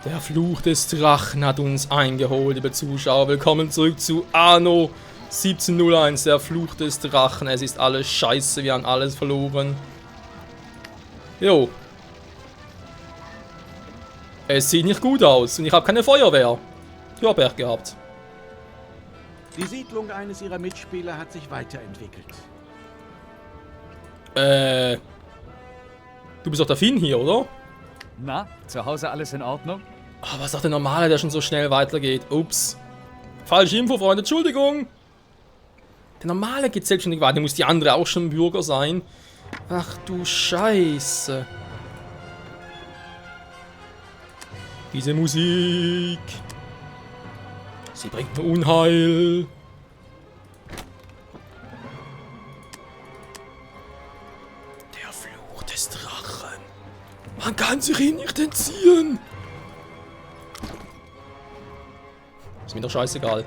Der Fluch des Drachen hat uns eingeholt, liebe Zuschauer. Willkommen zurück zu Anno 1701, der Fluch des Drachen. Es ist alles scheiße, wir haben alles verloren. Jo. Es sieht nicht gut aus und ich habe keine Feuerwehr. Ich habe Pech gehabt. Die Siedlung eines ihrer Mitspieler hat sich weiterentwickelt. Du bist doch der Finn hier, oder? Na, zu Hause alles in Ordnung? Oh, was sagt der Normale, der schon so schnell weitergeht? Ups. Falsche Info, Freunde, Entschuldigung. Der Normale geht selbstständig weiter, muss die andere auch schon Bürger sein. Ach du Scheiße. Diese Musik. Sie bringt nur Unheil. Der Fluch des Drachen. Man kann sich ihn nicht entziehen. Ist mir doch scheißegal.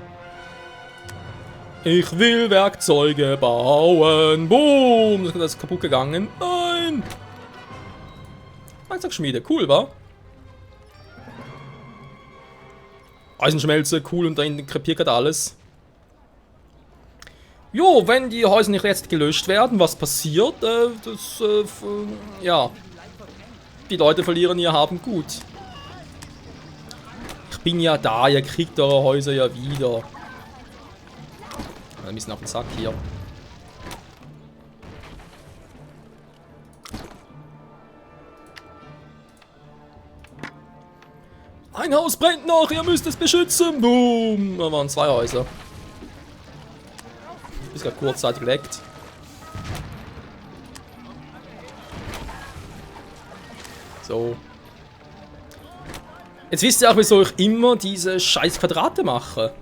Ich will Werkzeuge bauen. Boom. Das ist kaputt gegangen. Nein. Werkzeugschmiede. Cool, wa? Eisenschmelze. Cool. Und da hinten krepiert gerade alles. Jo, wenn die Häuser nicht jetzt gelöscht werden, was passiert? Ja. Die Leute verlieren ihr Haben gut. Ich bin ja da. Ihr kriegt eure Häuser ja wieder. Ein bisschen auf den Sack hier. Ein Haus brennt noch, ihr müsst es beschützen. Boom. Da waren 2 Häuser. Ist gerade kurzzeitig leckt. So. Jetzt wisst ihr auch, wieso ich immer diese scheiß Quadrate mache.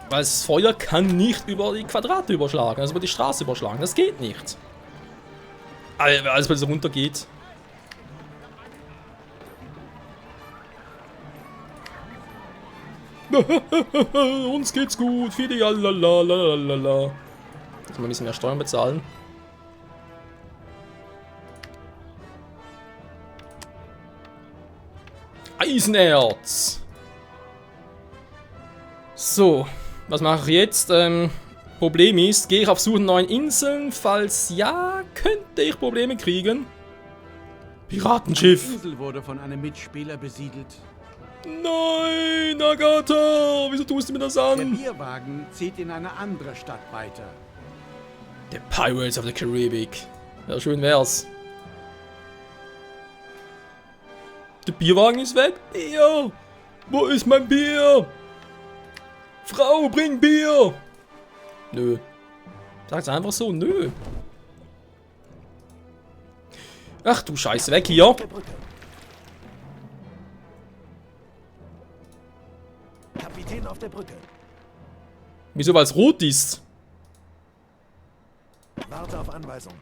Weil das Feuer kann nicht über die Quadrate überschlagen, also über die Straße überschlagen. Das geht nicht. Alles, weil es runtergeht. Uns geht's gut. Fidi, lalalala. Jetzt mal ein bisschen mehr Steuern bezahlen. Eisenerz. So. Was mache ich jetzt? Problem ist, gehe ich auf Suche nach neuen Inseln? Falls ja, könnte ich Probleme kriegen. Piratenschiff. Die Insel wurde von einem Mitspieler besiedelt. Nein, Agatha, wieso tust du mir das Der an? Bierwagen zieht in eine andere Stadt weiter. The Pirates of the Caribbean. Ja, schön wär's. Der Bierwagen ist weg. Bier! Wo ist mein Bier? Frau, bring Bier! Nö. Sag's einfach so, nö. Ach du Scheiße, weg hier. Kapitän auf der Brücke. Wieso, weil es rot ist? Warte auf Anweisung.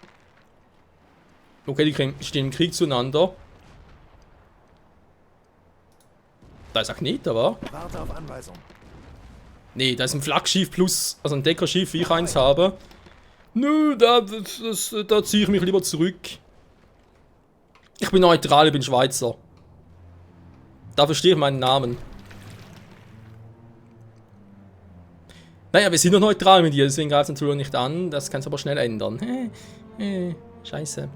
Okay, die stehen im Krieg zueinander. Da ist Agneta, wa? Warte auf Anweisung. Nee, da ist ein Flaggschiff plus, also ein Deckerschiff, wie ich eins habe. Nö, da ziehe ich mich lieber zurück. Ich bin neutral, ich bin Schweizer. Dafür stehe ich meinen Namen. Naja, wir sind doch neutral mit dir, deswegen greift es natürlich nicht an. Das kannst du aber schnell ändern. Scheiße.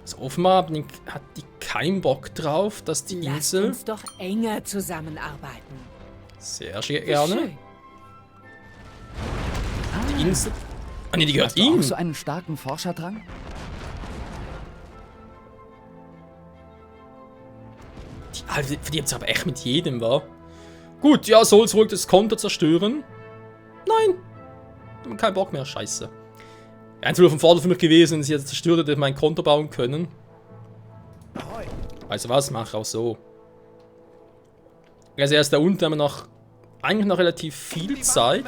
Also offenbar hat die keinen Bock drauf, dass die Lasst Insel... uns doch enger zusammenarbeiten. Sehr gerne. Schön. Die Insel... Ah ne, die gehört Hast du ihm. auch so einen starken Forscherdrang? Die jetzt aber echt mit jedem, wa? Gut, ja, soll zurück das Konto zerstören? Nein. Kein Bock mehr, scheiße. Einzig auf dem Vorder für mich gewesen, wenn sie jetzt zerstört hätte, mein Konto bauen können. Also was, mach auch so. Also erst da unten haben wir eigentlich noch relativ viel Zeit.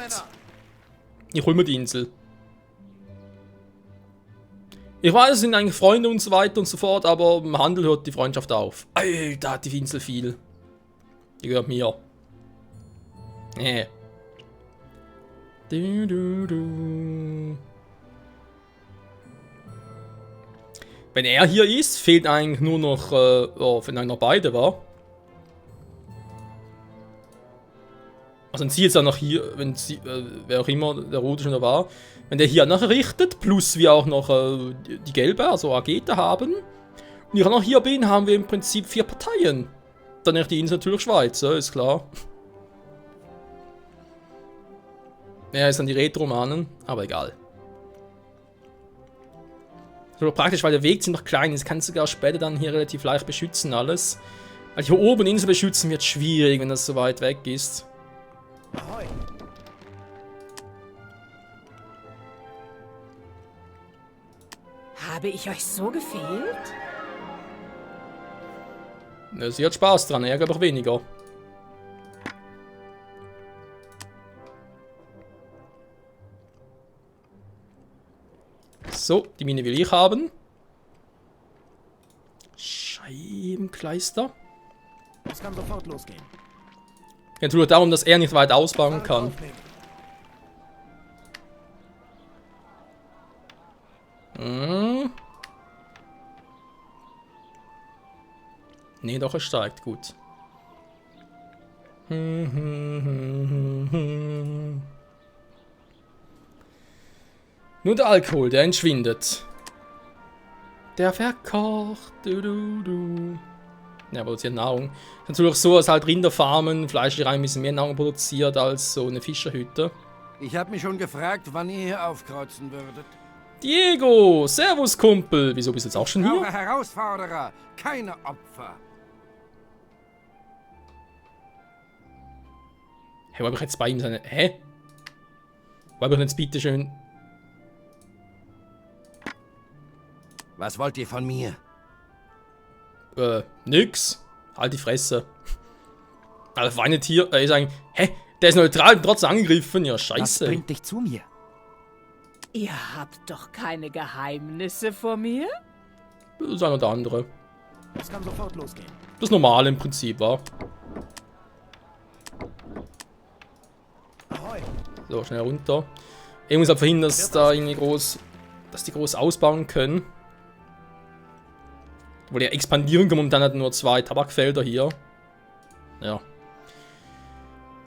Ich hol mir die Insel. Ich weiß, es sind eigentlich Freunde und so weiter und so fort, aber im Handel hört die Freundschaft auf. Da hat die Insel viel. Die gehört mir. Du. Wenn er hier ist, fehlt eigentlich nur noch, wenn eigentlich noch beide war. Also wenn sie jetzt auch noch hier, wenn sie, wer auch immer der Rote schon da war, wenn der hier nachher richtet, plus wir auch noch die Gelbe, also Agete haben, und ich auch noch hier bin, haben wir im Prinzip 4 Parteien. Dann die Insel natürlich Schweiz, ist klar. Ja, ist dann die Retro-Romanen, aber egal. So praktisch, weil der Weg ziemlich klein ist, kannst du sogar später dann hier relativ leicht beschützen alles. Weil hier oben Insel beschützen wird schwierig, wenn das so weit weg ist. Ahoi. Habe ich euch so gefehlt? Ja, sie hat Spaß dran, er glaube ich weniger. So, die Mine will ich haben. Scheibenkleister. Es kann sofort losgehen. Ja, natürlich darum, dass er nicht weit ausbauen kann. Aufnehmen. Hm. Nee, doch, er steigt. Gut. Nur der Alkohol, der entschwindet. Der verkocht. Ja, produziert Nahrung. Ist natürlich so, dass halt Rinderfarmen, Fleischereien ein bisschen mehr Nahrung produziert als so eine Fischerhütte. Ich habe mich schon gefragt, wann ihr hier aufkreuzen würdet. Diego! Servus, Kumpel! Wieso bist du jetzt auch schon Eure hier? Herausforderer, keine Opfer. Hä, wo hab ich jetzt bei ihm seine... Hä? Wo hab ich jetzt bitte schön... Was wollt ihr von mir? Nix. Halt die Fresse. Also feine Tier, ist eigentlich... Hä? Der ist neutral und trotzdem angegriffen? Ja, Was scheiße. bringt dich zu mir? Ihr habt doch keine Geheimnisse vor mir? Das ist einer oder andere. Es kann sofort losgehen. Das Normale im Prinzip, war. Ahoi. So, schnell runter. Ich muss halt verhindern, dass da irgendwie groß... Dass die groß ausbauen können. Weil die expandieren können, momentan hat nur 2 Tabakfelder hier. Ja.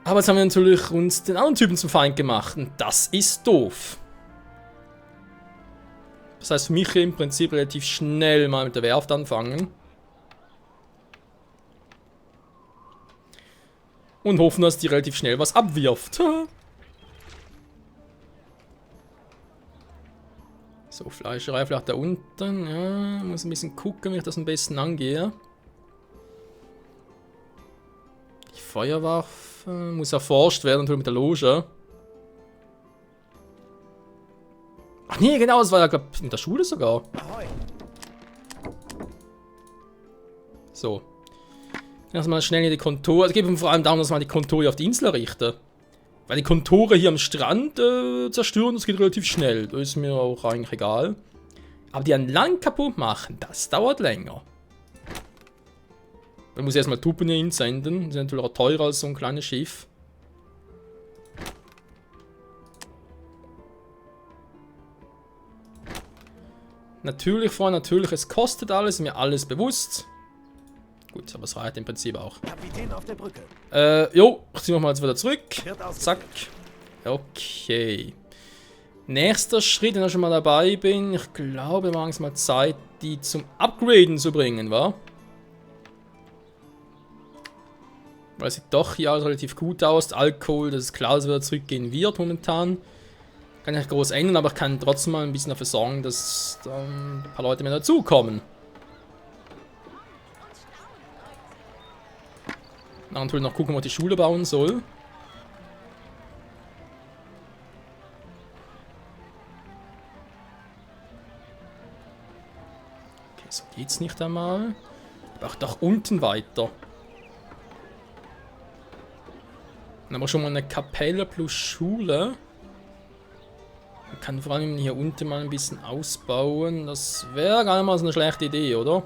Aber jetzt haben wir natürlich uns den anderen Typen zum Feind gemacht. Und das ist doof. Das heißt für mich hier im Prinzip relativ schnell mal mit der Werft anfangen. Und hoffen, dass die relativ schnell was abwirft. So, Fleischerei vielleicht da unten. Ja, muss ein bisschen gucken, wie ich das am besten angehe. Die Feuerwaffe muss erforscht werden, natürlich mit der Loge. Ach nee, genau, das war ja, glaube ich, mit der Schule sogar. Ahoi. So. Lass mal schnell hier die Kontore. Es geht vor allem darum, dass man die Kontore auf die Insel richten. Weil die Kontore hier am Strand zerstören, das geht relativ schnell. Das ist mir auch eigentlich egal. Aber die an Land kaputt machen, das dauert länger. Man muss erstmal Truppen hier hinsenden. Die sind natürlich auch teurer als so ein kleines Schiff. Natürlich, Freunde, natürlich, es kostet alles, mir alles bewusst. Gut, aber es reicht im Prinzip auch. Kapitän auf der Brücke. Jo, ich zieh mal jetzt wieder zurück. Wird Zack. ausgeführt. Okay. Nächster Schritt, wenn ich schon mal dabei bin. Ich glaube, wir haben es mal Zeit, die zum Upgraden zu bringen, wa? Weil es sieht doch hier alles relativ gut aus. Alkohol, das ist klar, dass wieder zurückgehen wird momentan. Kann nicht groß ändern, aber ich kann trotzdem mal ein bisschen dafür sorgen, dass ein paar Leute mehr dazukommen. Natürlich noch gucken, wo ich die Schule bauen soll. Okay, so geht's nicht einmal. Aber auch doch unten weiter. Dann haben wir schon mal eine Kapelle plus Schule. Man kann vor allem hier unten mal ein bisschen ausbauen. Das wäre gar nicht mal so eine schlechte Idee, oder?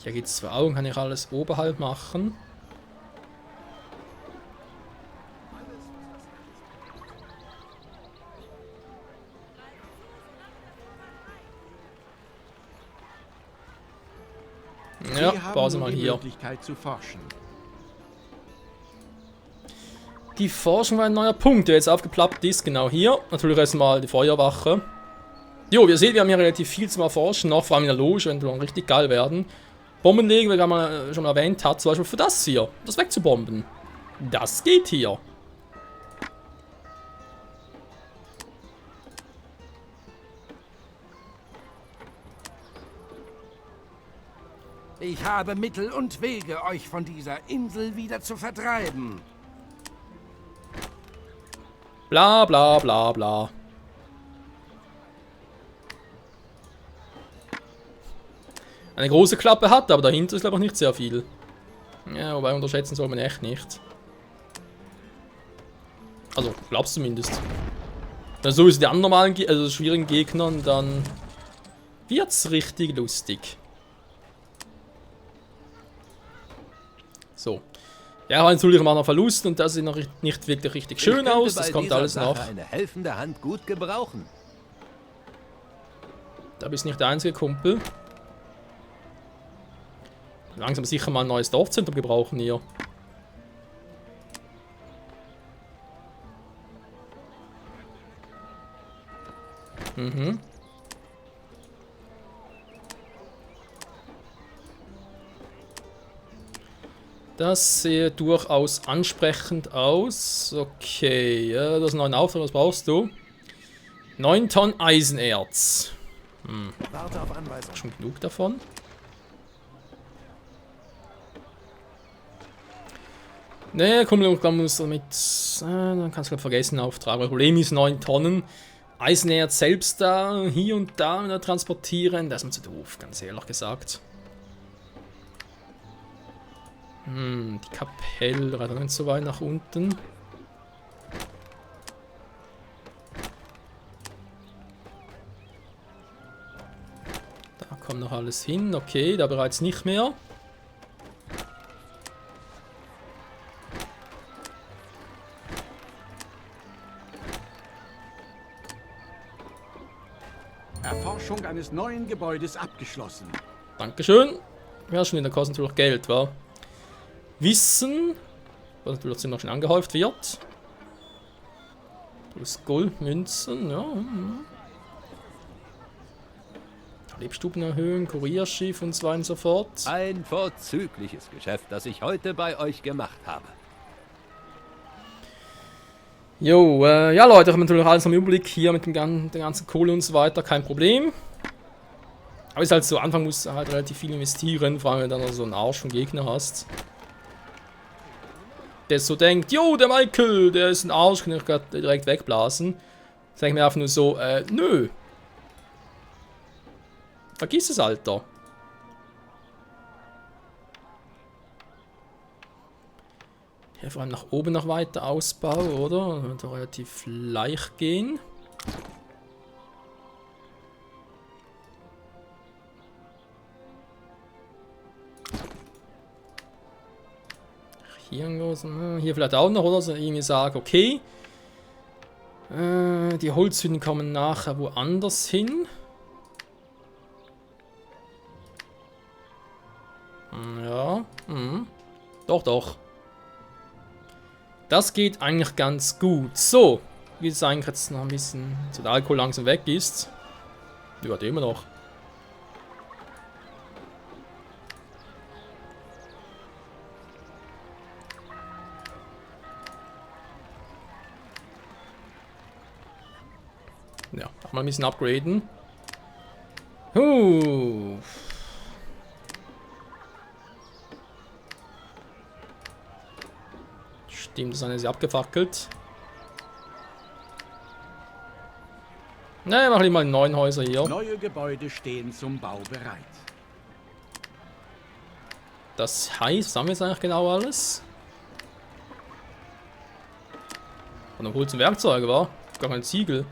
Hier geht es zwar auch, kann ich alles oberhalb machen. Ja, Sie haben bauen sie nun mal die hier. Möglichkeit zu forschen. Die Forschung war ein neuer Punkt, der jetzt aufgeplappt ist. Genau hier. Natürlich erstmal die Feuerwache. Jo, wir sehen, wir haben hier relativ viel zum Erforschen noch. Vor allem in der Loge, wenn die richtig geil werden. Bomben legen, wie man schon mal erwähnt hat. Zum Beispiel für das hier. Das wegzubomben. Das geht hier. Ich habe Mittel und Wege, euch von dieser Insel wieder zu vertreiben. Bla bla bla bla. Eine große Klappe hat, aber dahinter ist glaube ich nicht sehr viel. Ja, wobei unterschätzen soll man echt nicht. Also, glaubst zumindest. Wenn so ist die anderen normalen, also schwierigen Gegnern, dann wird's richtig lustig. So. Ja, war natürlich immer noch Verlust und das sieht noch nicht wirklich richtig schön aus. Das kommt alles noch. Eine helfende Hand gut gebrauchen. Da bist nicht der einzige Kumpel. Langsam sicher mal ein neues Dorfzentrum gebrauchen hier. Mhm. Das sieht durchaus ansprechend aus. Okay, ja, das ist ein neuer Auftrag, was brauchst du? 9 Tonnen Eisenerz. Warte auf Anweisung. Schon genug davon. Ne, komm, dann muss damit. Dann kannst du vergessen, Auftrag. Das Problem ist 9 Tonnen. Eisenerz selbst da, hier und da transportieren. Das ist mir zu doof, ganz ehrlich gesagt. Die Kapelle, weiter nicht so weit nach unten. Da kommt noch alles hin. Okay, da bereits nicht mehr. Erforschung eines neuen Gebäudes abgeschlossen. Dankeschön. Ja, schon in der Kosten natürlich Geld, wa? Wissen, was natürlich noch schon angehäuft wird. Plus Goldmünzen, ja. Lebstuben erhöhen, Kurierschiff und so weiter und so fort. Ein vorzügliches Geschäft, das ich heute bei euch gemacht habe. Jo, ja Leute, ich habe natürlich alles im Überblick hier mit der ganzen Kohle und so weiter, kein Problem. Aber ist halt so, am Anfang musst du halt relativ viel investieren, vor allem wenn du dann so einen Arsch von Gegner hast. Der so denkt, jo, der Michael, der ist ein Arsch, kann ich gerade direkt wegblasen. Sag ich mir einfach nur so, nö. Vergiss es, Alter. Ja, vor allem nach oben noch weiter Ausbau, oder? Wird relativ leicht gehen. Hier vielleicht auch noch, oder? So irgendwie sagen, okay. Die Holzhütten kommen nachher woanders hin. Ja. Doch, doch. Das geht eigentlich ganz gut. So. Wie es eigentlich jetzt noch ein bisschen, so der Alkohol langsam weg ist. Die hat immer noch. Ja, auch mal ein bisschen upgraden. Stimmt, das eine ist abgefackelt. Ne, mach lieber mal 9 Häuser hier. Neue Gebäude stehen zum Bau bereit. Das heißt, was haben wir jetzt eigentlich genau alles? Und dann holt zum Werkzeuge, war? Gar kein Ziegel.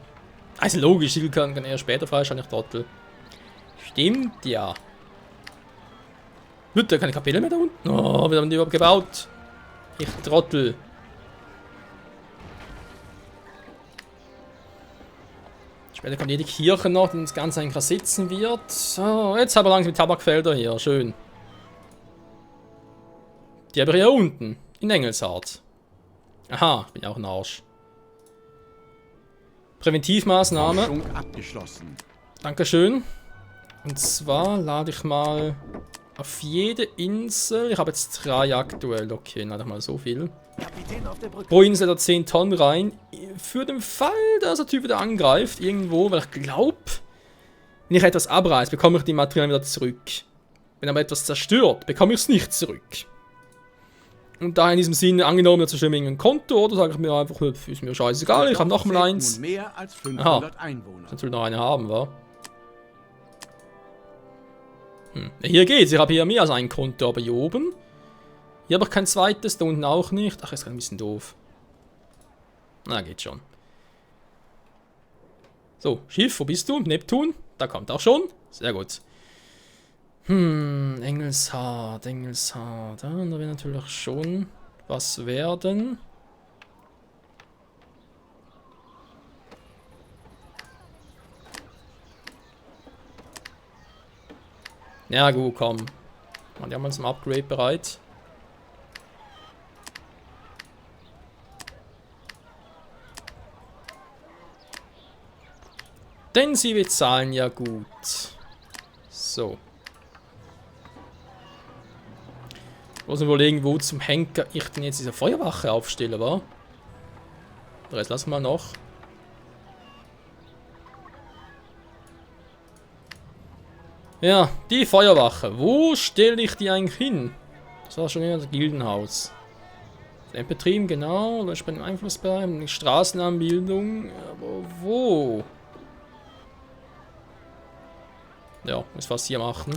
Also logisch, Ziegel kann er später freischalten, ich Trottel. Stimmt, ja. Wird da keine Kapelle mehr da unten? Oh, wir haben die überhaupt gebaut. Ich Trottel. Später kommt jede Kirche noch, die das Ganze eigentlich sitzen wird. So, jetzt haben wir langsam die Tabakfelder hier. Schön. Die habe ich hier unten. In Engelshart. Aha, bin ja auch ein Arsch. Präventivmaßnahme. Forschung abgeschlossen. Dankeschön. Und zwar lade ich mal auf jede Insel. Ich habe jetzt 3 aktuell. Okay, lade ich mal so viel. Pro Insel da 10 Tonnen rein. Für den Fall, dass der Typ wieder angreift. Irgendwo. Weil ich glaube, wenn ich etwas abreiße, bekomme ich die Materialien wieder zurück. Wenn aber etwas zerstört, bekomme ich es nicht zurück. Und da in diesem Sinne, angenommen, da zerstört mir ein Konto, oder sage ich mir einfach, ist mir scheißegal, ich habe noch mal eins. Nun mehr als 500 Einwohner. Ich natürlich noch eine haben, wa? Hier geht's, ich habe hier mehr als ein Konto, aber hier oben. Hier habe ich kein zweites, da unten auch nicht. Ach, ist gerade ein bisschen doof. Na, geht schon. So, Schiff, wo bist du? Neptun? Da kommt auch schon. Sehr gut. Engelshart. Da will natürlich schon was werden. Ja gut, komm. Die haben wir zum Upgrade bereit. Denn sie bezahlen ja gut. So. Ich muss überlegen, wo zum Henker ich denn jetzt diese Feuerwache aufstelle, wa? Den Rest lassen wir noch. Ja, die Feuerwache. Wo stelle ich die eigentlich hin? Das war schon in das Gildenhaus. Den Betrieb, genau. Da ist bei dem Einflussbereich. Straßenanbildung. Aber wo? Ja, muss was hier machen.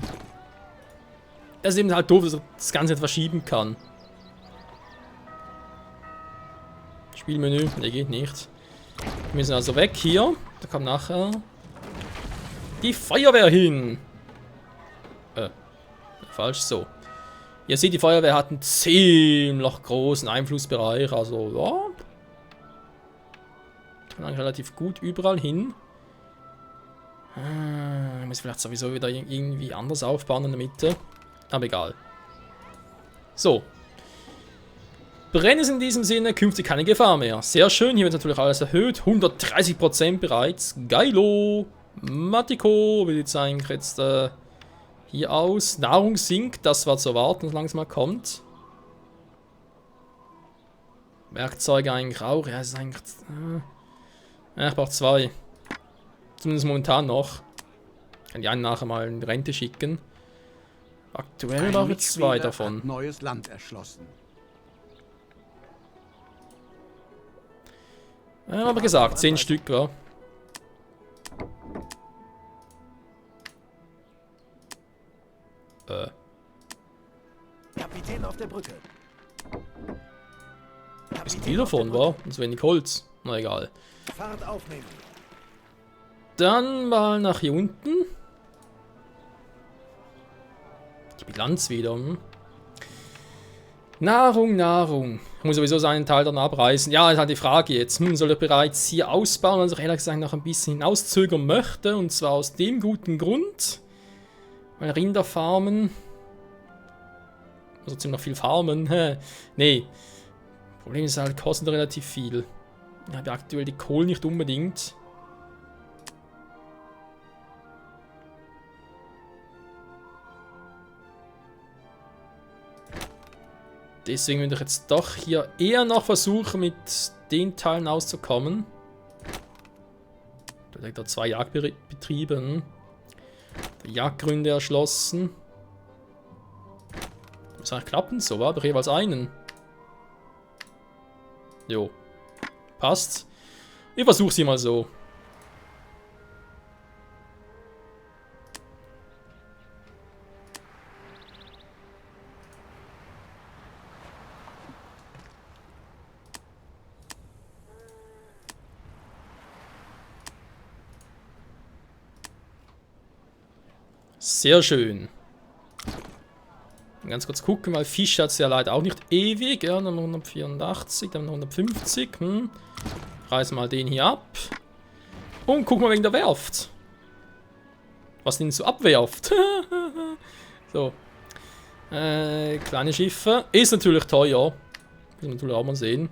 Das ist eben halt doof, dass er das Ganze nicht verschieben kann. Spielmenü, ne, geht nicht. Wir müssen also weg hier. Da kommt nachher die Feuerwehr hin. Falsch so. Ihr seht, die Feuerwehr hat einen ziemlich großen Einflussbereich. Also, ja. Kann eigentlich relativ gut überall hin. Ich muss vielleicht sowieso wieder irgendwie anders aufbauen in der Mitte. Aber egal. So. Brennes in diesem Sinne, künftig keine Gefahr mehr. Sehr schön, hier wird natürlich alles erhöht. 130% bereits. Geilo. Matiko, wie sieht es eigentlich jetzt hier aus? Nahrung sinkt, das war zu erwarten, solange es mal kommt. Werkzeuge eigentlich auch. Ja, es ist eigentlich... ja, ich brauche 2. Zumindest momentan noch. Ich kann die einen nachher mal in Rente schicken. Aktuell brauche ich 2 davon. Neues Land erschlossen. Ja, aber gesagt, 10 Stück, wa? Kapitän auf der Brücke. Ist viel davon, wa? Und so wenig Holz. Na egal. Fahrt aufnehmen. Dann mal nach hier unten. Die Bilanz wieder. Nahrung. Ich muss sowieso seinen Teil dann abreißen. Ja, ist halt die Frage jetzt. Soll er bereits hier ausbauen, weil ich ehrlich gesagt noch ein bisschen hinauszögern möchte. Und zwar aus dem guten Grund. Weil Rinder farmen. Also ziemlich viel farmen. Nee. Problem ist halt, kostet relativ viel. Ich habe aktuell die Kohle nicht unbedingt. Deswegen würde ich jetzt doch hier eher noch versuchen, mit den Teilen auszukommen. Da liegt da 2 Jagdbetriebe. Jagdgründe erschlossen. Das muss eigentlich klappen, so war, aber jeweils einen. Jo. Passt. Ich versuche sie mal so. Sehr schön. Ganz kurz gucken, weil Fisch hat es ja leider auch nicht ewig. Ja, dann 184, dann 150. Reißen mal den hier ab. Und gucken wir wegen der Werft. Was den so abwerft. So. Kleine Schiffe. Ist natürlich teuer. Müssen wir natürlich auch mal sehen.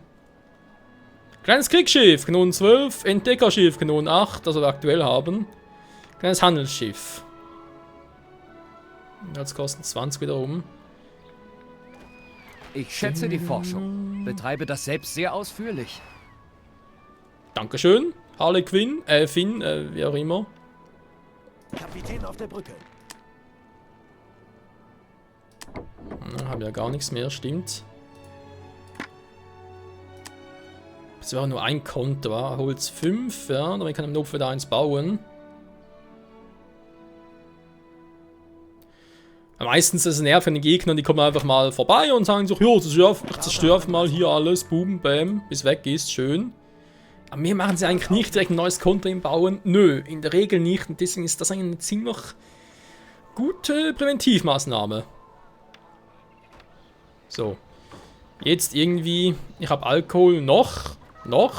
Kleines Kriegsschiff, Kanon 12. Entdeckerschiff, Kanon 8, das wir aktuell haben. Kleines Handelsschiff. Das kostet 20 wiederum. Ich schätze die Forschung. Betreibe das selbst sehr ausführlich. Dankeschön. Harley Quinn, Finn, wie auch immer. Kapitän auf der Brücke. Haben ja gar nichts mehr, stimmt. Das war nur ein Konto, war Holz 5, ja, damit kann ich im Notfall da eins bauen. Meistens ist es nervig an den Gegnern, die kommen einfach mal vorbei und sagen so, jo, ich zerstöre mal hier alles, boom, bam, bis weg ist, schön. Aber mir machen sie eigentlich nicht direkt ein neues Konto im Bauen. Nö, in der Regel nicht und deswegen ist das eigentlich eine ziemlich gute Präventivmaßnahme. So. Jetzt irgendwie, ich habe Alkohol noch.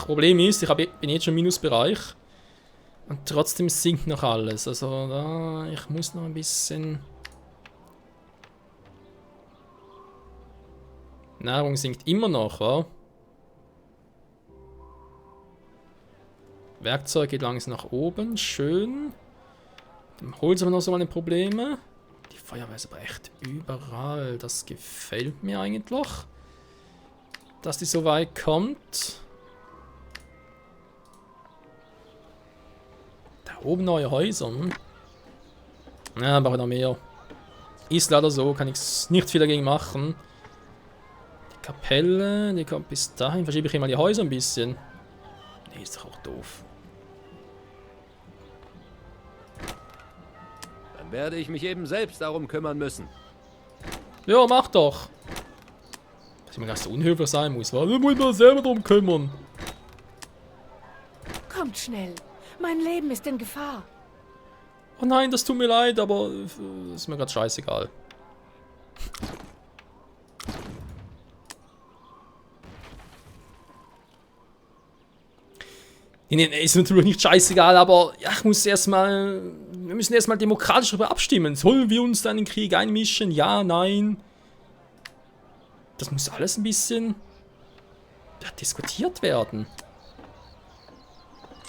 Problem ist, bin jetzt schon im Minusbereich. Und trotzdem sinkt noch alles. Also, da, ich muss noch ein bisschen... Nahrung sinkt immer noch, wa? Werkzeug geht langsam nach oben, schön. Dem Holz haben wir noch so meine Probleme. Die Feuerwehr ist aber echt überall. Das gefällt mir eigentlich. Dass die so weit kommt. Da oben neue Häuser. Ja, aber noch mehr. Ist leider so, kann ich nicht viel dagegen machen. Die Kapelle, die kommt bis dahin. Verschiebe ich hier mal die Häuser ein bisschen. Nee, ist doch auch doof. Dann werde ich mich eben selbst darum kümmern müssen. Ja, mach doch. Dass ich mir ganz so unhöflich sein muss. Da muss man selber drum kümmern. Kommt schnell. Mein Leben ist in Gefahr. Oh nein, das tut mir leid, aber ist mir gerade scheißegal. Nee, ist natürlich nicht scheißegal, aber ja, wir müssen erstmal demokratisch darüber abstimmen. Sollen wir uns dann in den Krieg einmischen? Ja, nein. Das muss alles ein bisschen diskutiert werden.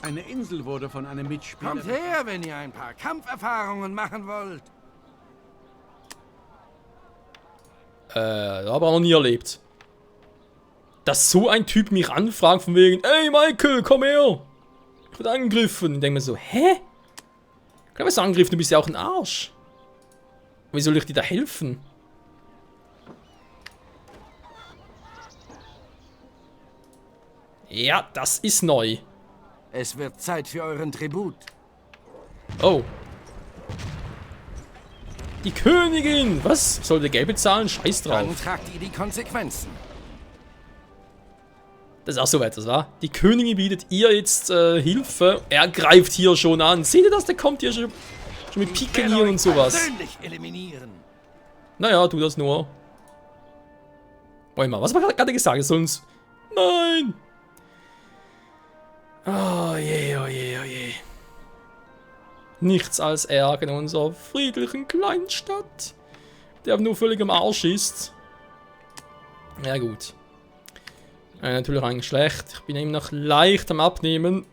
Eine Insel wurde von einem Mitspieler... Kommt her, wenn ihr ein paar Kampferfahrungen machen wollt. Aber noch nie erlebt. Dass so ein Typ mich anfragt von wegen, ey Michael, komm her. Ich wurde angegriffen. Ich denke mir so, hä? Ich glaube, angegriffen, du bist ja auch ein Arsch. Wie soll ich dir da helfen? Ja, das ist neu. Es wird Zeit für euren Tribut. Oh. Die Königin! Was? Soll der Geld bezahlen? Scheiß Dann drauf. tragt ihr die Konsequenzen. Das ist auch so etwas, wa? Die Königin bietet ihr jetzt Hilfe. Er greift hier schon an. Seht ihr das? Der kommt hier schon mit Piken hier und sowas. Persönlich eliminieren. Naja, tu das nur. Warte mal, was haben wir gerade gesagt? Es soll uns... Nein! Oh je, oh je, oh je. Nichts als Ärger in unserer friedlichen Kleinstadt, der nur völlig am Arsch ist. Ja gut. Natürlich eigentlich schlecht. Ich bin eben noch leicht am Abnehmen.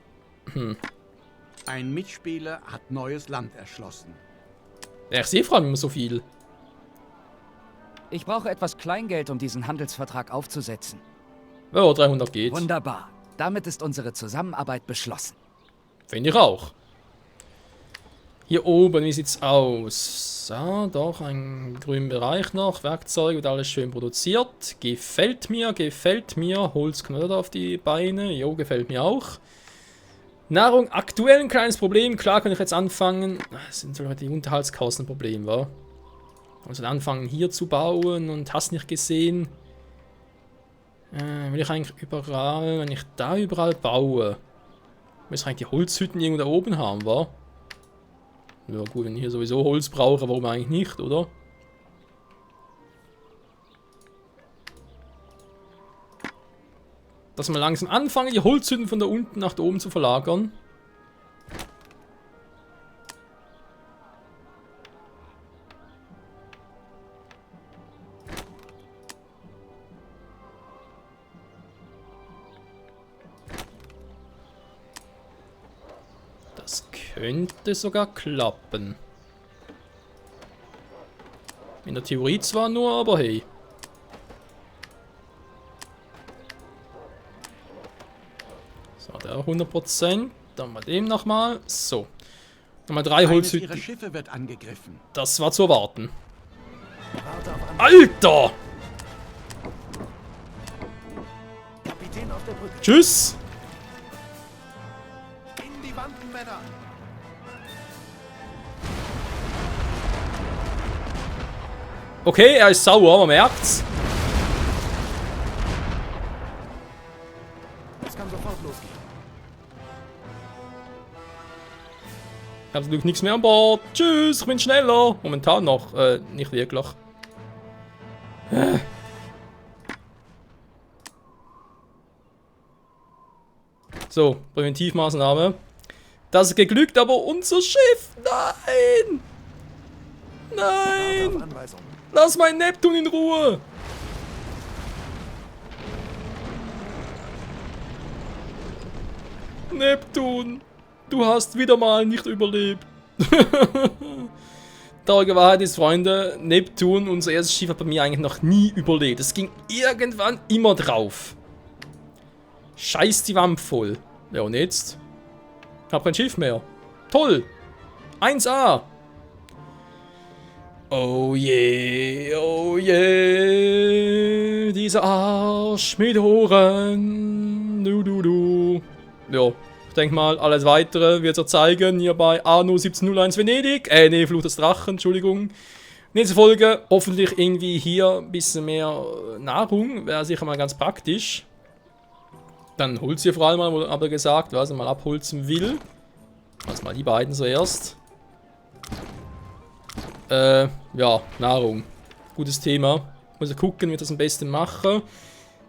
Ein Mitspieler hat neues Land erschlossen. Ja, ich sehe vor allem immer so viel. Ich brauche etwas Kleingeld, um diesen Handelsvertrag aufzusetzen. Ja, 300 geht. Wunderbar. Damit ist unsere Zusammenarbeit beschlossen. Finde ich auch. Hier oben, wie sieht's aus? So, doch, ein grünen Bereich noch. Werkzeug wird alles schön produziert. Gefällt mir, gefällt mir. Holz kommt wieder auf die Beine. Jo, gefällt mir auch. Nahrung, aktuell ein kleines Problem. Klar kann ich jetzt anfangen. Das sind so die Unterhaltskosten ein Problem, wa? Also anfangen hier zu bauen und hast nicht gesehen. Will ich eigentlich überall, wenn ich da überall baue, muss ich eigentlich die Holzhütten irgendwo da oben haben, wa? Ja gut, wenn ich hier sowieso Holz brauche, warum eigentlich nicht, oder? Dass wir langsam anfangen, die Holzhütten von da unten nach da oben zu verlagern. Das könnte sogar klappen. In der Theorie zwar nur, aber hey. So, der 100%. Dann mal dem nochmal. So. Nochmal 3 Eines Holzhütten. ihrer Schiffe wird angegriffen. Das war zu erwarten. Alter! Tschüss! In die Wanden, Männer! Okay, er ist sauer, man merkt's. Es kann sofort losgehen. Ich habe natürlich nichts mehr an Bord. Tschüss, ich bin schneller. Momentan noch, nicht wirklich. So, Präventivmaßnahme. Das ist geglückt, aber unser Schiff. Nein! Nein! Lass meinen Neptun in Ruhe! Neptun, du hast wieder mal nicht überlebt. Traurige Wahrheit ist, Freunde, Neptun, unser erstes Schiff, hat bei mir eigentlich noch nie überlebt. Es ging irgendwann immer drauf. Scheiß die Wampe voll. Ja, und jetzt? Ich hab kein Schiff mehr. Toll! 1A! Oh je, oh je, dieser Arsch mit Ohren. Du. Ja, ich denke mal, alles weitere wird er zeigen hier bei Anno 1701 Venedig. Nee, Fluch des Drachen, Entschuldigung. Nächste Folge, hoffentlich irgendwie hier ein bisschen mehr Nahrung, wäre sicher mal ganz praktisch. Dann Holz hier vor allem mal, aber gesagt, was er mal abholzen will. Also mal die beiden zuerst. Ja, Nahrung. Gutes Thema. Muss ich gucken, wie ich das am besten mache.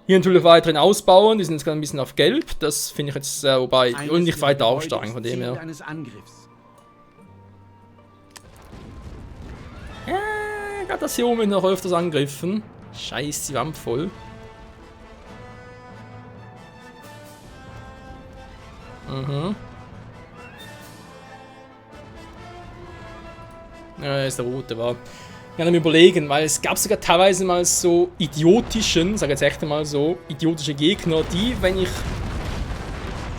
Hier natürlich weiterhin ausbauen. Die sind jetzt gerade ein bisschen auf Gelb. Das finde ich jetzt, wobei, und nicht weiter aufsteigen von dem her. Gerade das hier oben noch öfters angegriffen. Scheiße, die Wampe voll. Ja, ist der rote, war. Ich kann mir überlegen, weil es gab sogar teilweise mal so idiotischen, sag jetzt echt mal so, idiotische Gegner, die, wenn ich,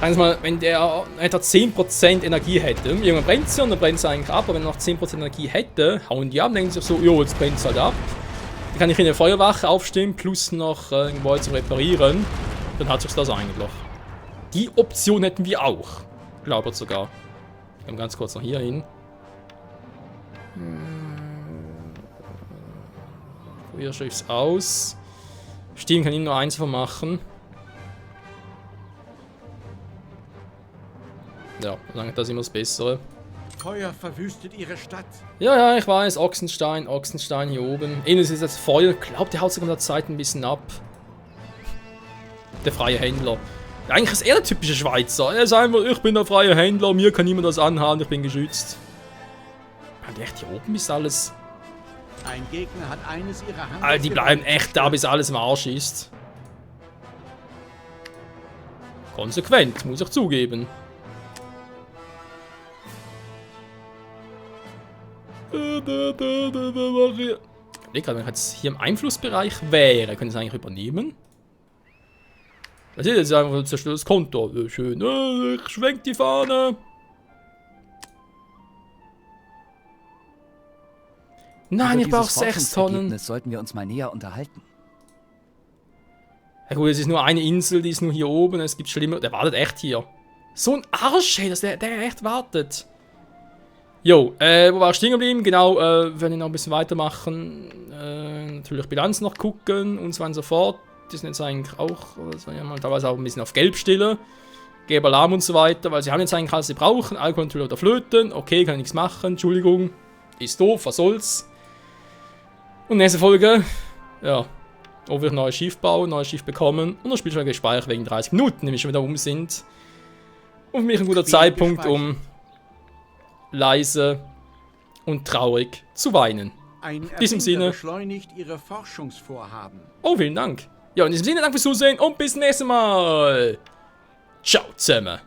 sagen wir mal, wenn der etwa 10% Energie hätte, irgendwann brennt sie und dann brennt sie eigentlich ab, aber wenn er noch 10% Energie hätte, hauen die ab, dann denken sie so, jo, jetzt brennt es halt ab. Dann kann ich in eine Feuerwache aufstehen, plus noch irgendwo zu reparieren, dann hat sich das eigentlich. Die Option hätten wir auch, glaube ich sogar. Ich komme ganz kurz noch hier hin. Hier schiff's aus. Stiegen kann ich nur eins machen. Ja, solange das immer das Bessere. Feuer verwüstet ihre Stadt. Ja, ich weiß. Ochsenstein hier oben. Eines ist jetzt Feuer. Ich glaube, der haut sich in der Zeit ein bisschen ab. Der freie Händler. Ja, eigentlich ist er der typische Schweizer. Er ist einfach, ich bin der freie Händler, mir kann niemand das anhaben, ich bin geschützt. Und echt, hier oben ist alles. Ein Gegner hat eines ihrer Handels. Alter, die bleiben echt da, bis alles im Arsch ist. Konsequent, muss ich zugeben. Ich denke, wenn ich jetzt hier im Einflussbereich wäre, könnte ich es eigentlich übernehmen. Das ist jetzt einfach ein zerstörtes Konto. Schön, ich schwenk die Fahne. Nein, ich brauche 6 Tonnen. Das sollten wir uns mal näher unterhalten. Ja gut, es ist nur eine Insel, die ist nur hier oben. Es gibt schlimmer. Der wartet echt hier. So ein Arsch, hey, dass der echt wartet. Jo, wo war ich stehen geblieben? Genau, wenn ich noch ein bisschen weitermachen. Natürlich Bilanz noch gucken und so weiter und so fort. Die sind jetzt eigentlich auch, teilweise auch ein bisschen auf Gelb stille. Gelb Alarm und so weiter, weil sie haben jetzt eigentlich alles, sie brauchen. Alkohol natürlich oder Flöten. Okay, kann ich nichts machen, Entschuldigung. Ist doof, was soll's. Und nächste Folge, ja, ob wir ein neues Schiff bauen, neues Schiff bekommen und das Spiel schon gespeichert wegen 30 Minuten, nämlich schon wieder um sind. Und für mich ein guter Zeitpunkt, um leise und traurig zu weinen. In diesem Sinne beschleunigt ihre Forschungsvorhaben. Oh, vielen Dank. Ja, in diesem Sinne, danke fürs Zusehen und bis zum nächsten Mal. Ciao zusammen.